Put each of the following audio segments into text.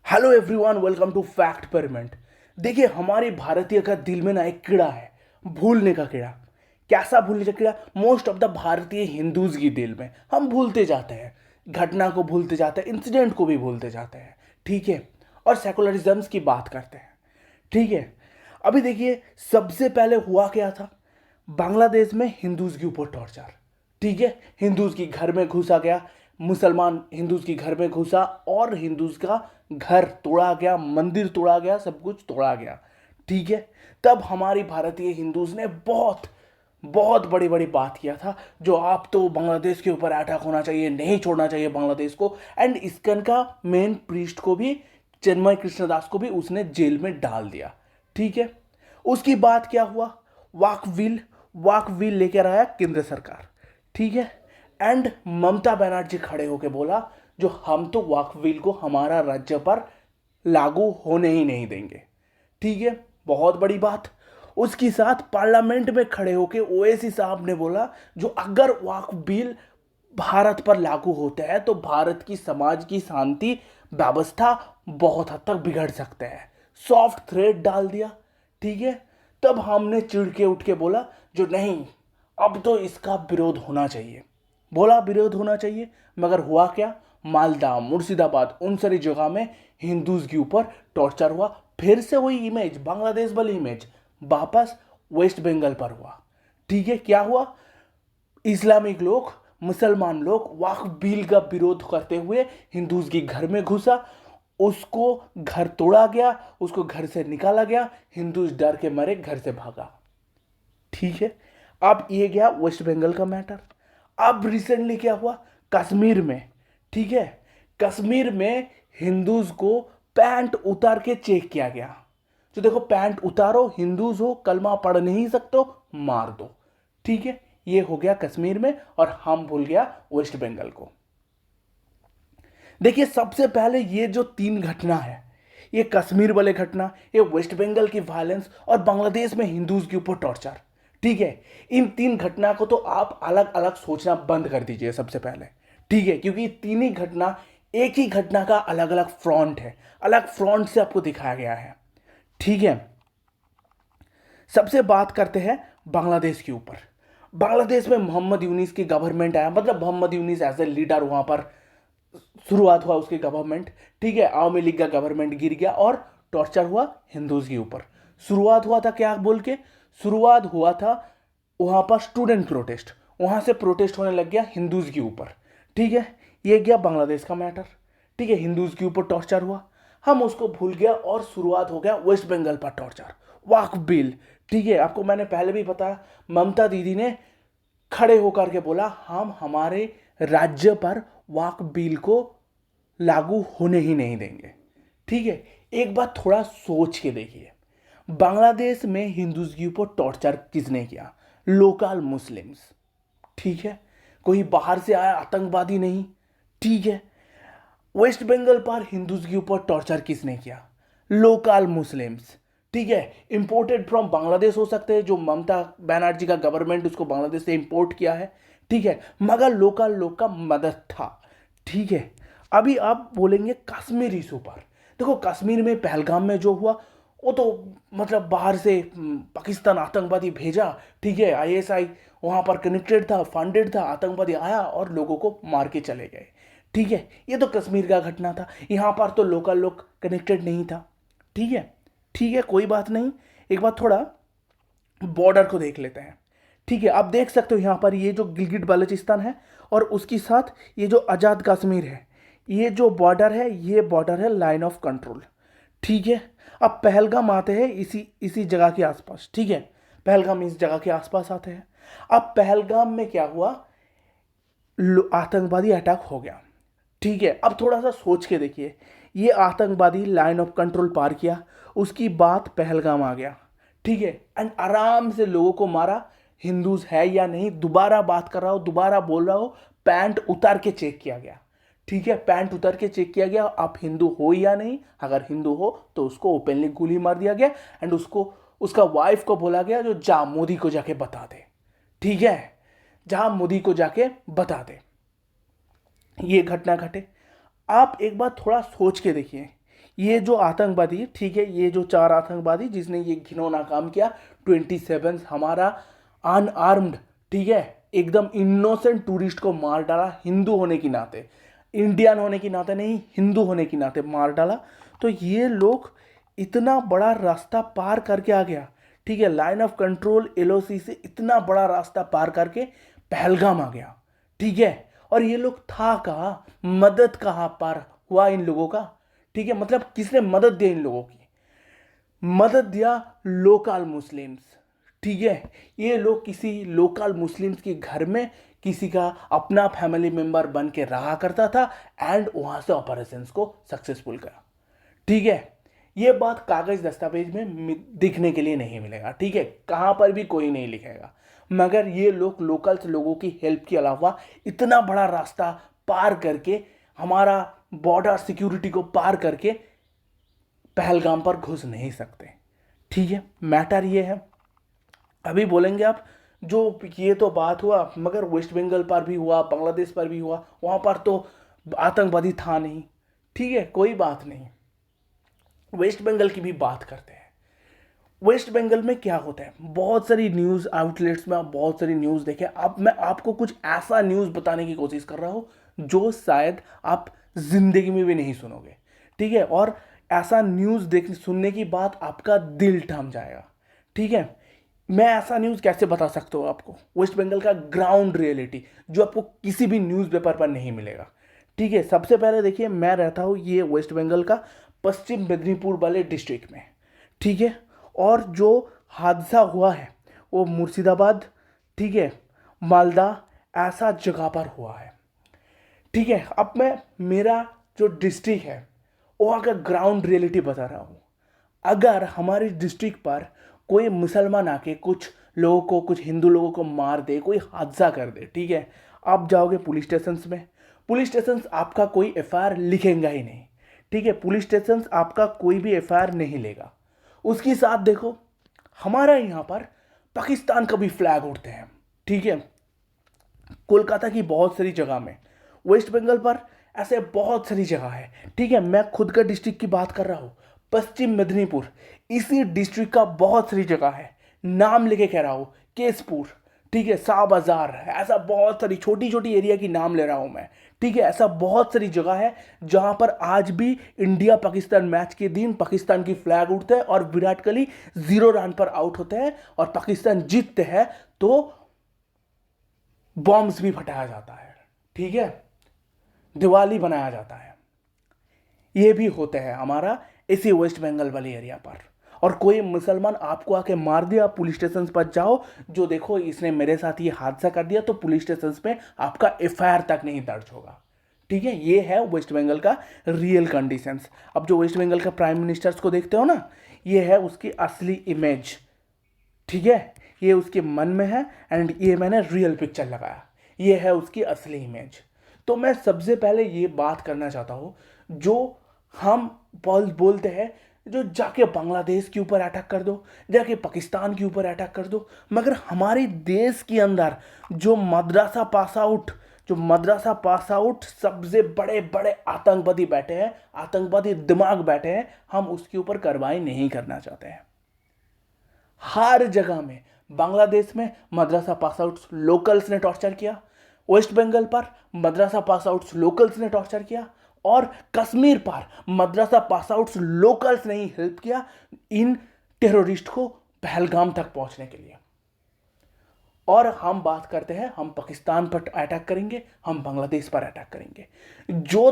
Hello everyone, welcome to fact पेरमेंट। देखिए, हमारे भारतीय का दिल में ना एक कीड़ा है, भूलने का कीड़ा। कैसा भूलने का कीड़ा? मोस्ट ऑफ द भारतीय हिंदूज की दिल में हम भूलते जाते हैं, घटना को भूलते जाते हैं, इंसिडेंट को भी भूलते जाते हैं। ठीक है, और सेकुलरिज्म्स की बात करते हैं। ठीक है, अभी देखिए, सबसे पहले हुआ क्या था? बांग्लादेश में हिंदूज के ऊपर टॉर्चर। ठीक है, हिंदूज की घर में घुसा गया, मुसलमान हिंदूज की घर में घुसा और हिंदूज का घर तोड़ा गया, मंदिर तोड़ा गया, सब कुछ तोड़ा गया। ठीक है, तब हमारी भारतीय हिंदूज ने बहुत बहुत बड़ी बड़ी बात किया था, जो आप तो बांग्लादेश के ऊपर अटैक होना चाहिए, नहीं छोड़ना चाहिए बांग्लादेश को। एंड इस्कन का मेन प्रीस्ट को भी, चिन्मय कृष्णदास को भी उसने जेल में डाल दिया। ठीक है, उसकी बात क्या हुआ? वाक व्हील लेकर आया केंद्र सरकार। ठीक है, एंड ममता बनर्जी खड़े होकर बोला, जो हम तो वाक व्हील को हमारा राज्य पर लागू होने ही नहीं देंगे। ठीक है, बहुत बड़ी बात। उसके साथ पार्लियामेंट में खड़े होकर ओवैसी साहब ने बोला, जो अगर वाक बिल भारत पर लागू होता है तो भारत की समाज की शांति व्यवस्था बहुत हद तक बिगड़ सकते हैं। सॉफ्ट थ्रेड डाल दिया। ठीक है, तब हमने चिढ़ के उठ के बोला, जो नहीं, अब तो इसका विरोध होना चाहिए। बोला विरोध होना चाहिए, मगर हुआ क्या? मालदा, मुर्शिदाबाद, उन सारी जगह में हिंदूज के ऊपर टॉर्चर हुआ। फिर से वही इमेज, बांग्लादेश वाली इमेज वापस वेस्ट बंगाल पर हुआ। ठीक है, क्या हुआ? इस्लामिक लोग, मुसलमान लोग वक्फ बिल का विरोध करते हुए हिंदूज के घर में घुसा, उसको घर तोड़ा गया, उसको घर से निकाला गया, हिंदूज डर के मारे घर से भागा। ठीक है, अब ये गया वेस्ट बंगाल का मैटर। अब रिसेंटली क्या हुआ? कश्मीर में। ठीक है, कश्मीर में हिंदूज को पैंट उतार के चेक किया गया। तो देखो, पैंट उतारो, हिंदूज हो, कलमा पढ़ नहीं सकते हो, मार दो। ठीक है, ये हो गया कश्मीर में, और हम भूल गया वेस्ट बंगाल को। देखिए, सबसे पहले ये जो तीन घटना है, ये कश्मीर वाले घटना, ये वेस्ट बंगाल की वायलेंस, और बांग्लादेश में हिंदूज के ऊपर टॉर्चर। ठीक है, इन तीन घटना को तो आप अलग अलग सोचना बंद कर दीजिए सबसे पहले। ठीक है, क्योंकि तीन ही घटना एक ही घटना का अलग अलग फ्रंट है, अलग फ्रंट से आपको दिखाया गया है। ठीक है, सबसे बात करते हैं बांग्लादेश के ऊपर। बांग्लादेश में मोहम्मद यूनिस की गवर्नमेंट आया, मतलब Mohammad Yunus as a leader वहां पर शुरुआत हुआ उसकी गवर्नमेंट। ठीक है, आवामी लीग का गवर्नमेंट गिर गया और टॉर्चर हुआ हिंदूज के ऊपर। शुरुआत हुआ था क्या बोल के? शुरुआत हुआ था वहां पर स्टूडेंट प्रोटेस्ट, वहां से प्रोटेस्ट होने लग गया हिंदूज के ऊपर। ठीक है, ये गया बांग्लादेश का मैटर। ठीक है, हिंदूज के ऊपर टॉर्चर हुआ, हम उसको भूल गया, और शुरुआत हो गया वेस्ट बंगाल पर टॉर्चर, वाक बिल। ठीक है, आपको मैंने पहले भी बताया, ममता दीदी ने खड़े होकर के बोला, हम हमारे राज्य पर वाक बिल को लागू होने ही नहीं देंगे। ठीक है, एक बात थोड़ा सोच के देखिए, बांग्लादेश में हिंदूज के ऊपर टॉर्चर किसने किया? Local Muslims. ठीक है, कोई बाहर से आया आतंकवादी नहीं। ठीक है, वेस्ट बंगाल पर हिंदूज के ऊपर टॉर्चर किसने किया? Local Muslims. ठीक है, इंपोर्टेड फ्रॉम बांग्लादेश हो सकते हैं, जो ममता बनर्जी का गवर्नमेंट उसको बांग्लादेश से इंपोर्ट किया है। ठीक है, मगर लोकल लोग का मदद था। ठीक है, अभी आप बोलेंगे कश्मीर इशू पर। देखो, कश्मीर में पहलगाम में जो हुआ, वो तो मतलब बाहर से पाकिस्तान आतंकवादी भेजा। ठीक है, आईएसआई वहां पर कनेक्टेड था, फंडेड था, आतंकवादी आया और लोगों को मार के चले गए। ठीक है, ये तो कश्मीर का घटना था, यहाँ पर तो लोकल लोग कनेक्टेड नहीं था। ठीक है, ठीक है, कोई बात नहीं। एक बार थोड़ा बॉर्डर को देख लेते हैं। ठीक है, आप देख सकते हो यहाँ पर ये जो गिलगिट बाल्टिस्तान है, और उसके साथ ये जो आज़ाद कश्मीर है, ये जो बॉर्डर है, ये बॉर्डर है लाइन ऑफ कंट्रोल। ठीक है, अब पहलगाम आते हैं इसी इसी जगह के आसपास। ठीक है, पहलगाम इस जगह के आसपास आते हैं। अब पहलगाम में क्या हुआ? आतंकवादी अटैक हो गया। ठीक है, अब थोड़ा सा सोच के देखिए, ये आतंकवादी लाइन ऑफ कंट्रोल पार किया, उसकी बात पहलगाम आ गया। ठीक है, एंड आराम से लोगों को मारा। हिंदूज है या नहीं, दोबारा बात कर रहा हो, दोबारा बोल रहा हो, पैंट उतार के चेक किया गया। ठीक है, पैंट उतार के चेक किया गया, आप हिंदू हो या नहीं। अगर हिंदू हो तो उसको ओपनली गोली मार दिया गया, एंड उसको उसका वाइफ को बोला गया, जो जा मोदी को जाके बता दे। ठीक है, जहां मोदी को जाके बता दे, ये घटना घटे। आप एक बार थोड़ा सोच के देखिए, ये जो आतंकवादी, ठीक है, ये जो 4 आतंकवादी जिसने ये घिनौना काम किया, 27 हमारा अनआर्म्ड, ठीक है, एकदम इनोसेंट टूरिस्ट को मार डाला, हिंदू होने की नाते, इंडियन होने की नाते नहीं, हिंदू होने की नाते मार डाला। तो ये लोग इतना बड़ा रास्ता पार करके आ गया, ठीक है, लाइन ऑफ कंट्रोल एलओसी से इतना बड़ा रास्ता पार करके पहलगाम आ गया, ठीक है। और ये लोग था कहाँ, मदद कहाँ पर हुआ इन लोगों का, ठीक है, मतलब किसने मदद दी इन लोगों की, मदद दिया लोकल मुस्लिम्स, ठीक है। ये लोग किसी लोकल मुस्लिम्स के घर में किसी का अपना फैमिली मेंबर बन के रहा करता था एंड वहां से ऑपरेशंस को सक्सेसफुल करा, ठीक है। ये बात कागज दस्तावेज में दिखने के लिए नहीं मिलेगा, ठीक है, कहां पर भी कोई नहीं लिखेगा, मगर ये लोग लोकल्स लोगों की हेल्प के अलावा इतना बड़ा रास्ता पार करके, हमारा बॉर्डर सिक्योरिटी को पार करके पहलगाम पर घुस नहीं सकते, ठीक है। मैटर ये है, अभी बोलेंगे आप जो ये तो बात हुआ, मगर वेस्ट बंगाल पर भी हुआ, बांग्लादेश पर भी हुआ, वहाँ पर तो आतंकवादी था नहीं, ठीक है, कोई बात नहीं। वेस्ट बंगाल की भी बात करते हैं। वेस्ट बंगाल में क्या होता है, बहुत सारी न्यूज़ आउटलेट्स में आप बहुत सारी न्यूज़ देखें, अब मैं आपको कुछ ऐसा न्यूज़ बताने की कोशिश कर रहा हूँ जो शायद आप जिंदगी में भी नहीं सुनोगे, ठीक है। और ऐसा न्यूज़ देख सुनने की बाद आपका दिल थम जाएगा, ठीक है। मैं ऐसा न्यूज़ कैसे बता सकता हूँ आपको, वेस्ट बंगाल का ग्राउंड रियलिटी जो आपको किसी भी न्यूज़पेपर पर नहीं मिलेगा, ठीक है। सबसे पहले देखिए, मैं रहता हूँ ये वेस्ट बंगाल का पश्चिम मेदिनीपुर वाले डिस्ट्रिक्ट में, ठीक है। और जो हादसा हुआ है वो मुर्शिदाबाद, ठीक है, मालदा, ऐसा जगह पर हुआ है, ठीक है। अब मैं मेरा जो डिस्ट्रिक्ट है वहाँ का ग्राउंड रियलिटी बता रहा हूँ। अगर हमारे डिस्ट्रिक्ट पर कोई मुसलमान आके कुछ लोगों को, कुछ हिंदू लोगों को मार दे, कोई हादसा कर दे, ठीक है, आप जाओगे पुलिस स्टेशन में, पुलिस स्टेशन आपका कोई एफआईआर लिखेगा ही नहीं, ठीक है, पुलिस स्टेशन आपका कोई भी एफआईआर नहीं लेगा। उसके साथ देखो, हमारा यहाँ पर पाकिस्तान का भी फ्लैग उड़ते हैं, ठीक है, कोलकाता की बहुत सारी जगह में, वेस्ट बंगाल पर ऐसे बहुत सारी जगह है, ठीक है। मैं खुद का डिस्ट्रिक्ट की बात कर रहा हूँ, पश्चिम मेदिनीपुर, इसी डिस्ट्रिक्ट का बहुत सारी जगह है, नाम लेके कह रहा हूँ, केसपुर, ठीक है, शाह बाजार, ऐसा बहुत सारी छोटी छोटी एरिया की नाम ले रहा हूँ मैं, ठीक है। ऐसा बहुत सारी जगह है जहाँ पर आज भी इंडिया पाकिस्तान मैच के दिन पाकिस्तान की फ्लैग उड़ते हैं और विराट कोहली 0 रन पर आउट होते हैं और पाकिस्तान जीतते हैं तो बॉम्ब्स भी फटाया जाता है, ठीक है, दिवाली बनाया जाता है। ये भी होता है हमारा इसी वेस्ट बंगाल वाले एरिया पर। और कोई मुसलमान आपको आके मार दिया, पुलिस स्टेशन पर जाओ, जो देखो इसने मेरे साथ ये हादसा कर दिया, तो पुलिस स्टेशन पे आपका एफआईआर तक नहीं दर्ज होगा, ठीक है। ये है वेस्ट बंगाल का रियल कंडीशंस। अब जो वेस्ट बंगाल का प्राइम मिनिस्टर्स को देखते हो ना, ये है उसकी असली इमेज, ठीक है, ये उसके मन में है एंड ये मैंने रियल पिक्चर लगाया, ये है उसकी असली इमेज। तो मैं सबसे पहले ये बात करना चाहता हूँ, जो हम बोलते हैं जो जाके बांग्लादेश के ऊपर अटैक कर दो, जाके पाकिस्तान के ऊपर अटैक कर दो, मगर हमारे देश के अंदर जो मद्रासा पास आउट सबसे बड़े बड़े आतंकवादी बैठे हैं, आतंकवादी दिमाग बैठे हैं, हम उसके ऊपर कार्रवाई नहीं करना चाहते हैं। हर जगह में, बांग्लादेश में मद्रासा पास आउट्स लोकल्स ने टॉर्चर किया, वेस्ट बंगाल पर मद्रासा पास आउट्स लोकल्स ने टॉर्चर किया, और कश्मीर पर मद्रासा पास आउट्स लोकल्स ने ही हेल्प किया इन टेररिस्ट को पहलगाम तक पहुंचने के लिए। और हम बात करते हैं, हम पाकिस्तान पर अटैक करेंगे, हम बांग्लादेश पर अटैक करेंगे। जो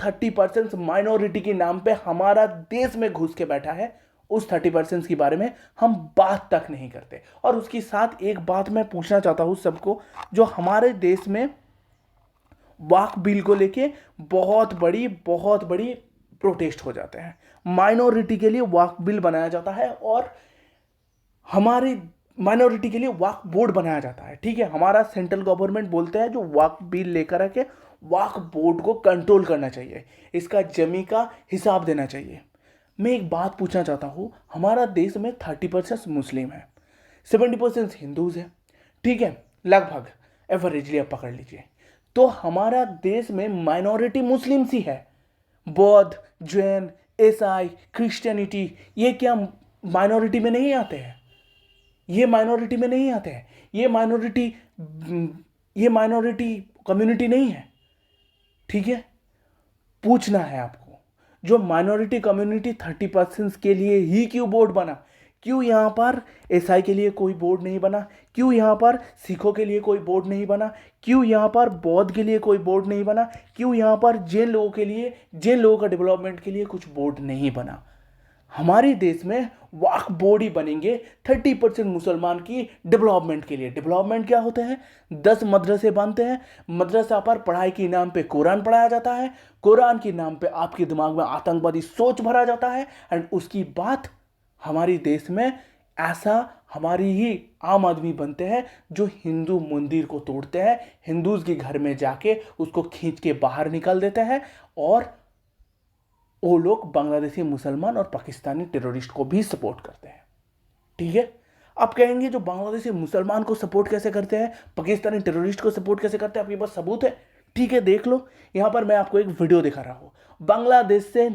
30% माइनॉरिटी के नाम पे हमारा देश में घुस के बैठा है, उस 30% के बारे में हम बात तक नहीं करते। और उसके साथ एक बात मैं पूछना चाहता हूं सबको, जो हमारे देश में वक्फ बिल को लेके बहुत बड़ी प्रोटेस्ट हो जाते हैं, माइनॉरिटी के लिए वक्फ बिल बनाया जाता है और हमारी माइनॉरिटी के लिए वक्फ बोर्ड बनाया जाता है, ठीक है। हमारा सेंट्रल गवर्नमेंट बोलते हैं जो वक्फ बिल लेकर आके वक्फ बोर्ड को कंट्रोल करना चाहिए, इसका जमी का हिसाब देना चाहिए। मैं एक बात पूछना चाहता हूँ, हमारा देश में 30% मुस्लिम है, 70% हिंदूज है, ठीक है, लगभग एवरेजली आप पकड़ लीजिए। तो हमारा देश में माइनॉरिटी मुस्लिम्स ही है, बौद्ध, जैन, ईसाई, क्रिश्चियनिटी, ये क्या माइनॉरिटी में नहीं आते हैं? ये माइनॉरिटी में नहीं आते हैं। ये माइनॉरिटी कम्युनिटी नहीं है। ठीक है, पूछना है आपको, जो माइनॉरिटी कम्युनिटी 30% के लिए ही क्यों बोर्ड बना? क्यों यहाँ पर ईसाई के लिए कोई बोर्ड नहीं बना? क्यों यहाँ पर सिखों के लिए कोई बोर्ड नहीं बना? क्यों यहाँ पर बौद्ध के लिए कोई बोर्ड नहीं बना? क्यों यहाँ पर जैन लोगों के लिए, जैन लोगों का डेवलपमेंट के लिए कुछ बोर्ड नहीं बना? हमारे देश में वक्फ बोर्ड ही बनेंगे 30% मुसलमान की डेवलपमेंट के लिए। डेवलपमेंट क्या होते हैं? 10 मदरसे बनते हैं, मदरसा पर पढ़ाई के नाम पे कुरान पढ़ाया जाता है, कुरान के नाम पे आपके दिमाग में आतंकवादी सोच भरा जाता है, एंड उसकी बात हमारे देश में ऐसा हमारी ही आम आदमी बनते हैं जो हिंदू मंदिर को तोड़ते हैं, हिंदूज के घर में जाके उसको खींच के बाहर निकाल देते हैं, और वो लोग बांग्लादेशी मुसलमान और पाकिस्तानी टेररिस्ट को भी सपोर्ट करते हैं। ठीक है, आप कहेंगे जो बांग्लादेशी मुसलमान को सपोर्ट कैसे करते हैं, पाकिस्तानी टेररिस्ट को सपोर्ट कैसे करते हैं, आपके पास सबूत है? ठीक है, देख लो। यहां पर मैं आपको एक वीडियो दिखा रहा हूं, बांग्लादेश से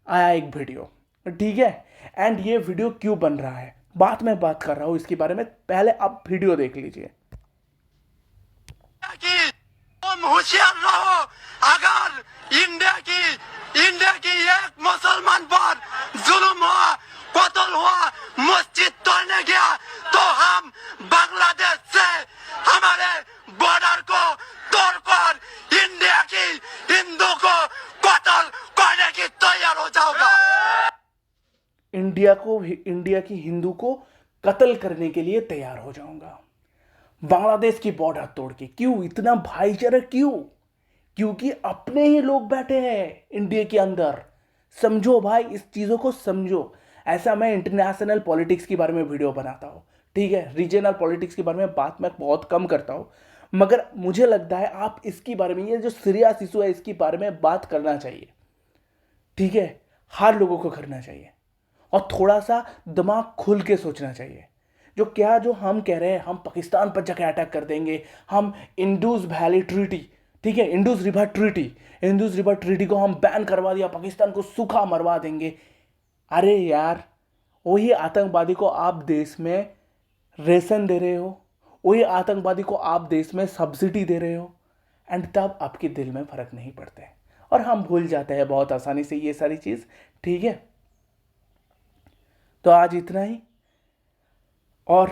आया एक वीडियो। ठीक है, एंड ये वीडियो क्यों बन रहा है, मैं बात कर रहा हूं इसके बारे में, पहले आप वीडियो देख लीजिए। तुम होशियार रहो, अगर इंडिया की एक मुसलमान पर जुल्म हुआ, कत्ल हुआ, मस्जिद तोड़ने गया, तो हम बांग्लादेश से हमारे बॉर्डर को तोड़कर इंडिया की हिंदू को कत्ल करने की तैयार हो जाओगा। इंडिया की हिंदू को कत्ल करने के लिए तैयार हो जाऊंगा, बांग्लादेश की बॉर्डर तोड़ के। क्यों इतना भाईचारा, क्यों? क्योंकि अपने ही लोग बैठे हैं इंडिया के अंदर। समझो भाई, इस चीज़ों को समझो। ऐसा मैं इंटरनेशनल पॉलिटिक्स के बारे में वीडियो बनाता हूँ, ठीक है, रीजनल पॉलिटिक्स के बारे में बात मैं बहुत कम करता हूँ, मगर मुझे लगता है आप इसके बारे में, ये जो सीरियस इशू है इसके बारे में बात करना चाहिए। ठीक है, हर लोगों को करना चाहिए, और थोड़ा सा दिमाग खुल के सोचना चाहिए। जो हम कह रहे हैं हम पाकिस्तान पर जाके अटैक कर देंगे, हम इंडस वैली ट्रीटी, ठीक है, इंडस रिवर ट्रीटी को हम बैन करवा दिया, पाकिस्तान को सूखा मरवा देंगे। अरे यार, वही आतंकवादी को आप देश में रेशन दे रहे हो, वही आतंकवादी को आप देश में सब्सिडी दे रहे हो, एंड तब आपके दिल में फर्क नहीं पड़ता है, और हम भूल जाते हैं बहुत आसानी से ये सारी चीज़। ठीक है, तो आज इतना ही, और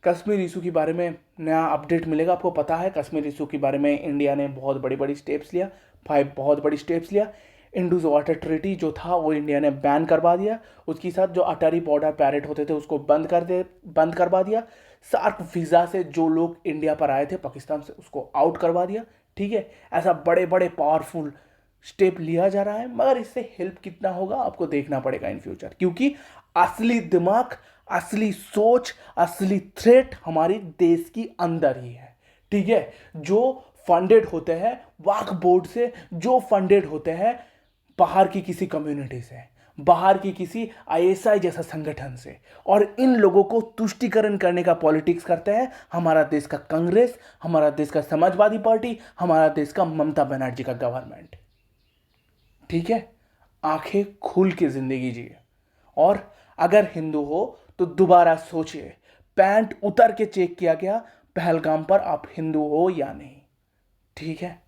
कश्मीर इशू के बारे में नया अपडेट मिलेगा। आपको पता है कश्मीर इशू के बारे में इंडिया ने बहुत बड़ी स्टेप्स लिया, 5 बहुत बड़ी स्टेप्स लिया। इंडस वाटर ट्रीटी जो था वो इंडिया ने बैन करवा दिया, उसके साथ जो अटारी बॉर्डर पैरेड होते थे उसको बंद करवा दिया। सार्क वीज़ा से जो लोग इंडिया पर आए थे पाकिस्तान से उसको आउट करवा दिया। ठीक है, ऐसा बड़े पावरफुल स्टेप लिया जा रहा है, मगर इससे हेल्प कितना होगा आपको देखना पड़ेगा इन फ्यूचर, क्योंकि असली दिमाग, असली सोच, असली थ्रेट हमारे देश की अंदर ही है। ठीक है, जो फंडेड होते हैं वक्फ बोर्ड से, जो फंडेड होते हैं बाहर की किसी कम्युनिटी से, बाहर की किसी आईएसआई जैसा संगठन से, और इन लोगों को तुष्टीकरण करने का पॉलिटिक्स करते हैं हमारा देश का कांग्रेस, हमारा देश का समाजवादी पार्टी, हमारा देश का ममता बनर्जी का गवर्नमेंट। ठीक है, आंखें खुल के जिंदगी जिए, और अगर हिंदू हो तो दोबारा सोचिए, पैंट उतर के चेक किया गया पहलगाम पर आप हिंदू हो या नहीं। ठीक है।